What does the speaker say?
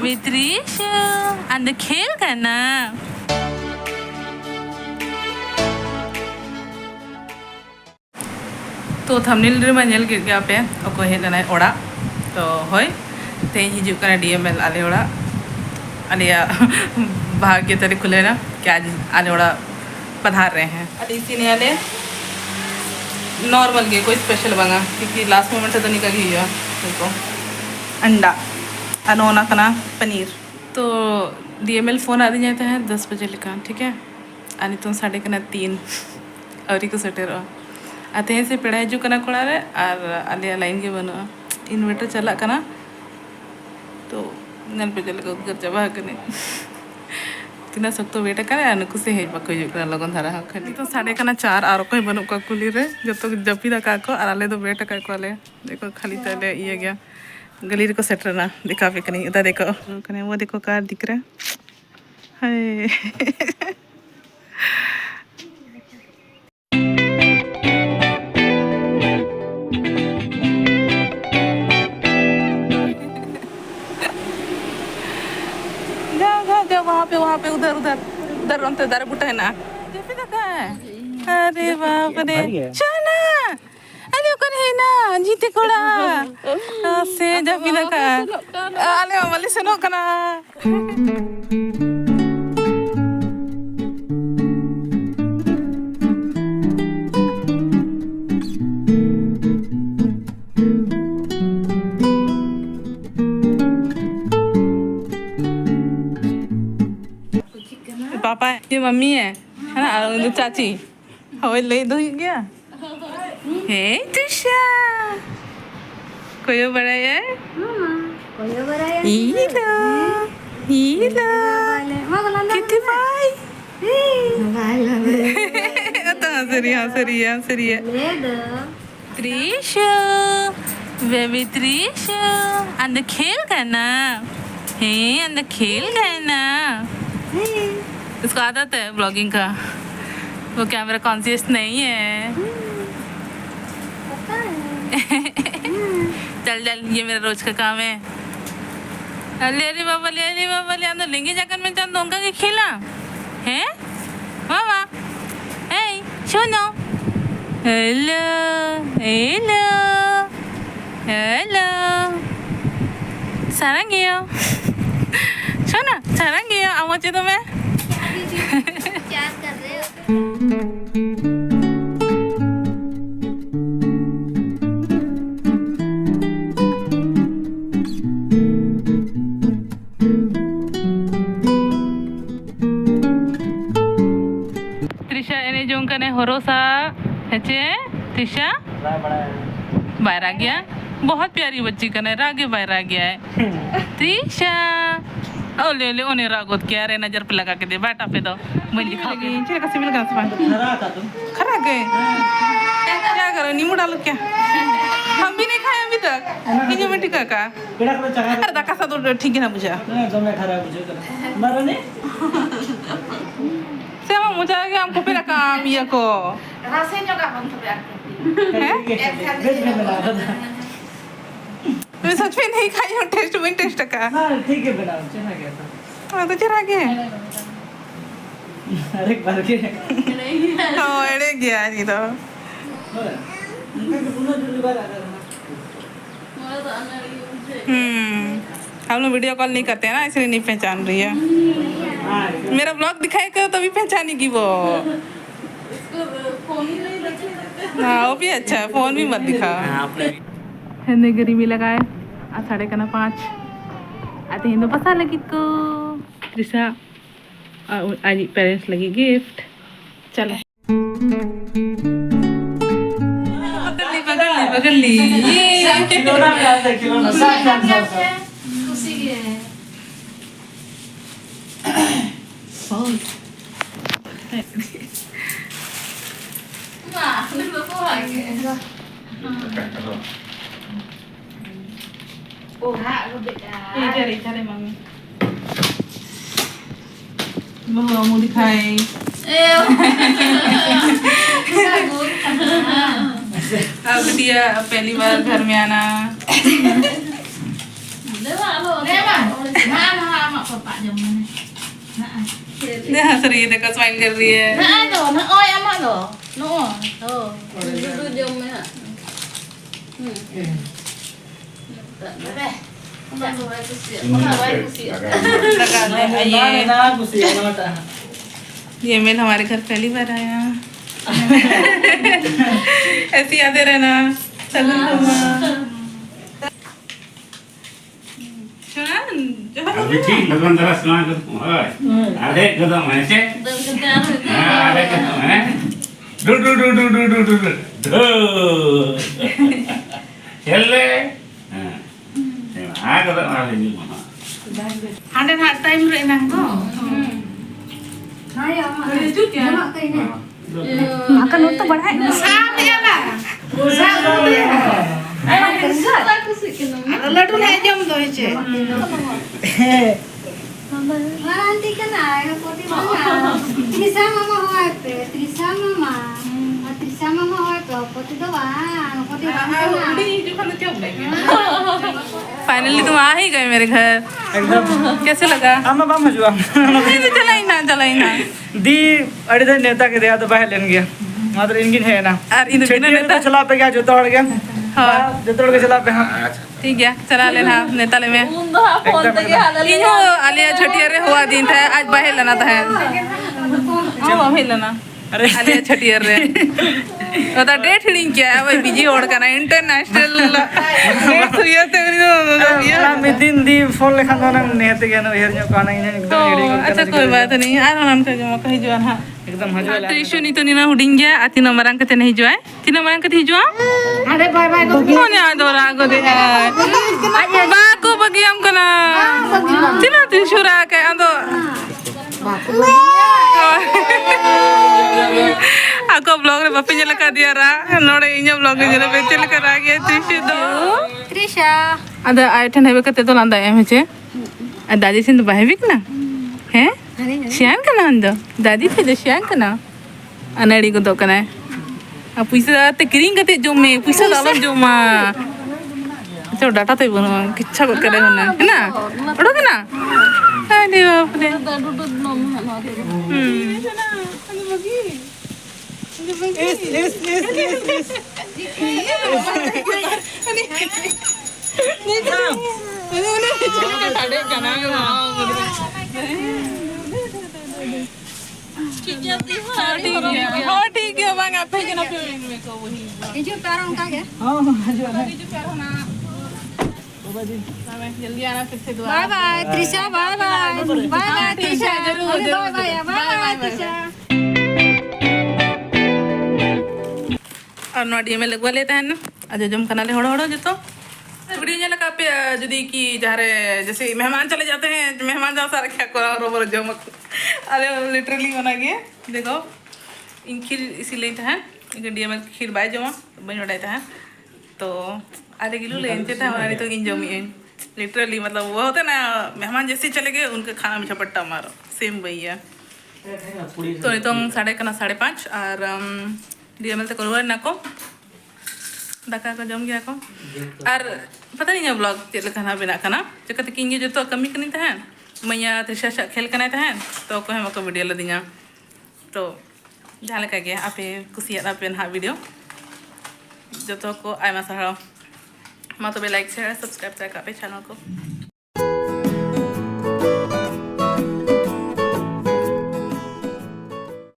with Trisha and the खेल करना तो थंबनेल रे मा नेल गिर गया पे ओको हेलना ओड़ा तो होय ते हिजु कना डीएमएल आले ओड़ा आले भाग्य तरी खुलेना क्या आले ओड़ा पधार रहे हैं अरे इसी ने आले नॉर्मल गे कोई स्पेशल बंगा क्योंकि लास्ट मोमेंट से तो निकल ही गया देखो अंडा अनोना कना पनीर तो डीएमएल फ़ोन आदि जाते हैं 10 बजे लिखा ठीक है आनी तुम 3:30 और को सेटे रहो आते हैं से पेड़ा हजू कना कोड़ा रे और आले लाइन के बनो इन्वर्टर चला कना तो नल पे चले उधर जबा कने तिना सब तो वेट करे अनको से हेज बको हजू कना लगन धारा खाली तो 4:30 और कोई बनो का कुली रे जब तो जपी दा का को और आले तो वेट का को आले देखो खाली तले ये गया गली को सेट रहना दिखा पे कहीं इधर देखो कने वो देखो कार दिख रहा है वहाँ पे उधर उधर उधर रंते दारे बुटा है ना जैसे का है अरे बाप रे चना अरे कौन है ना जीते कोड़ा से जब भी लगा आले वाले सुनो कना पापा ये मम्मी है ना और चाची हवे ले दो गया हे त्रिशा कोई बड़ा है कोई बड़ा है हीलो कितने भाई तो हंस रही है त्रिशा बेबी त्रिशा अंदर खेल करना है अंदर खेल करना इसको आदत है ब्लॉगिंग का वो कैमरा कॉन्शियस नहीं है चल ये मेरा रोज का काम है ले बाबा ले अंदर लेंगे जाकर मैं चंद दोंगा के खिला है मामा हे सुनो हेलो हेलो हेलो 사랑해요 सुना 사랑해요 आवाज़ तो मैं क्या कर रहे हो त्रिशा एने जों कने हरोसा हेचे त्रिशा बाहर आ गया बहुत प्यारी बच्ची कने रागे बाहर आ गया है त्रिशा ओ ले ओने रागोत क्या रे नजर पे लगा के दे बैठा पे दो मुझे खाओगे चले कैसे मिल गया खरा गए क्या करो नींबू डालो क्या हम भी नहीं खाए अभी तक ये में टिका का अरे दाका सा तो ठीक है ना बुझा से हम मुझे आगे हमको पे काम ये को rasanya enggak bang tapi मैं सच में नहीं खाई हूँ टेस्ट का ठीक है बनाओ चला गया था तो चला गया अरे बार के अरे गया नहीं तो हम लोग वीडियो कॉल नहीं करते हैं ना इसलिए नहीं पहचान रही है मेरा ब्लॉग दिखाई करो तभी पहचानेगी वो हाँ वो भी अच्छा है फोन भी मत दिखा हिंदी गरीबी लगाए आ 4:05 आते हिंदू पसा लगी को त्रिशा आज पेरेंट्स लगी गिफ्ट चलो बगल ली खुशी है cari mami mau dikai अब दिया पहली बार घर में आना Pak jam mana? Nah, dia hंस रही है, देखो स्माइल कर रही है। nah tu, nah oi amak tu. No, oh, dulu jam mana? Tak ada. Nak buat kursi. Nak buat kursi. लगा दे ना आइए। ना कुछ ये ना ये मेल हमारे घर पहली बार आया। ऐसी यादें रहना सगुन अभी ठीक लगन तरह सुना कर आधे कदम ऐसे आधे कदम है do do do do do do do do चल ले हाँ कदम आधे नहीं मामा हांडे हाथ टाइम रहना तो Hai ama. itu क्या Mak kau ini. Makan untuk banyak. सामने आला Ayo kerja. Aku sih kena. Laddu ले जम दो छे Nanti kena ya poti mana. Trisha mama hoy pe. Trisha mama. Trisha mama hoy pe. Poti do bang. Poti bang na. Finally तुम आ ही गए मेरे घर एकदम कैसे लगा अम्मा बाम हजुआ चलाई ना दी अड़े नेता के दिया तो बाहर लेन गया मात्र इनकी है ना और इन बिना नेता चला पे क्या जोता उड़ गया हाँ जोता उड़ के चला पे हाँ ठीक है चला लेना नेता ले में Bunda phone tadi halal. इनो आलिया छटिया रे हुआ दिन था आज बाहर लेना था हां बाहर लेना अरे आलिया छटिया रे ओदा डेट हिडिंग क्या है वो बिजी ओड करना इंटरनेशनल डेट हुआ ते मैं दिन दी फोन लेखा ना नेते गया ना हेर जो काना एकदम रेडी अच्छा कोई बात नहीं आ नाम से जो कहि जो हां एकदम हजुआ त्रिशु नी तो नीना हुडिंग गया आती नंबर अंक ते नहीं जो है तीन नंबर अंक थी जो Ada bye bye kau. कौन याद हो रहा को दे बा को बगी हम कना तीना त्रिशु रा के अंदो ako vlog re bapi jela ka diya ra node inya vlog jela betel ka ra gaya Trisha do Trisha. ada aitan hebe ka te to landa em che dadi sin to bahivik na he sian kana ando dadi the de sian kana anadi ko to kana a puisa te kiring ka te jome puisa dalam joma to data te bono kichha ko kare hona है ना पढ़ो के ना अरे बाप रे Duduk nom nak. ठीक है bang आप भेजना पे मेरे को वही Ini parang kau ya. हां हजुआ जो प्यार होना जल्दी आना फिर से दुआ Bye bye Trisha. Bye bye. Bye bye Trisha. जरूर Bye bye ya. Bye bye Trisha. और नोट में लगवा लेता है ना आज जम कनाले हड़ो हड़ो जतो वीडियो ने लगा पे जदी की जहारे जैसे मेहमान चले जाते हैं मेहमान जाओ सारा क्या करो रोबर जम अरे लिटरली बना गया देखो इन खीर इसीलिए है इनके डीएमएल खीर बाय जमा बन उड़ाता है तो आधे किलो लेते थे हमारी तो इन जमी लिटरली मतलब वो होते ना मेहमान जैसे चले गए उनके खाना में झपट्टा मारो सेम वही है तो नहीं तो 5:30 और डीएमएल तक करो ना को दाका को जम गया को और पता नहीं ब्लॉग चेक खाना बिना खाना चकते कि जो तो कमी करनी था मैया त्रिशा खेल करना था तो को हम को वीडियो लदिया तो जहाँ लगा गया आपे कुसिया पे ना वीडियो जो तो को आयमा सारा मा तो लाइक शेयर सब्सक्राइब कर पे चैनल को